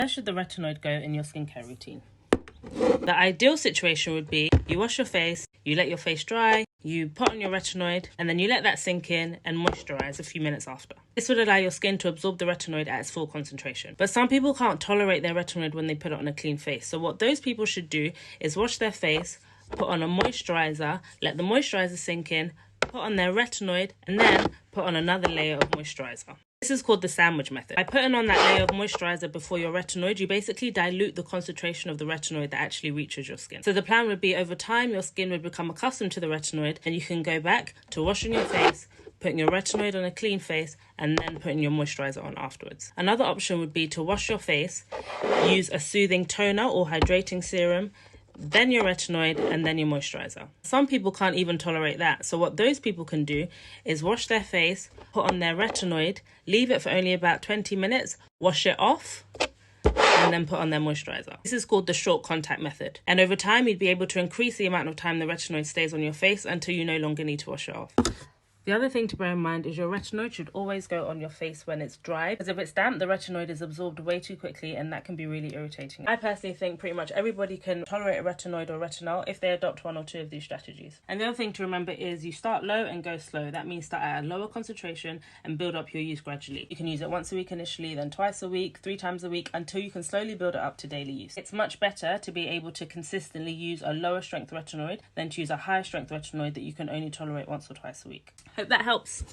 Where should the retinoid go in your skincare routine? The ideal situation would be you wash your face, you let your face dry, you put on your retinoid, and then you let that sink in and moisturize a few minutes after. This would allow your skin to absorb the retinoid at its full concentration. But some people can't tolerate their retinoid when they put it on a clean face. So what those people should do is wash their face, put on a moisturizer, let the moisturizer sink in, put on their retinoid, and then put on another layer of moisturizer. This is called the sandwich method. By putting on that layer of moisturizer before your retinoid, you basically dilute the concentration of the retinoid that actually reaches your skin. So the plan would be over time, your skin would become accustomed to the retinoid, and you can go back to washing your face, putting your retinoid on a clean face, and then putting your moisturizer on afterwards. Another option would be to wash your face, use a soothing toner or hydrating serum, then your retinoid, and then your moisturizer. Some people can't even tolerate that. So what those people can do is wash their face, put on their retinoid, leave it for only about 20 minutes, wash it off, and then put on their moisturizer. This is called the short contact method. And over time, you'd be able to increase the amount of time the retinoid stays on your face until you no longer need to wash it off. The other thing to bear in mind is your retinoid should always go on your face when it's dry, because if it's damp, the retinoid is absorbed way too quickly and that can be really irritating. I personally think pretty much everybody can tolerate a retinoid or retinol if they adopt one or two of these strategies. And the other thing to remember is you start low and go slow. That means start at a lower concentration and build up your use gradually. You can use it once a week initially, then twice a week, 3 times a week, until you can slowly build it up to daily use. It's much better to be able to consistently use a lower strength retinoid than to use a higher strength retinoid that you can only tolerate once or twice a week. Hope that helps.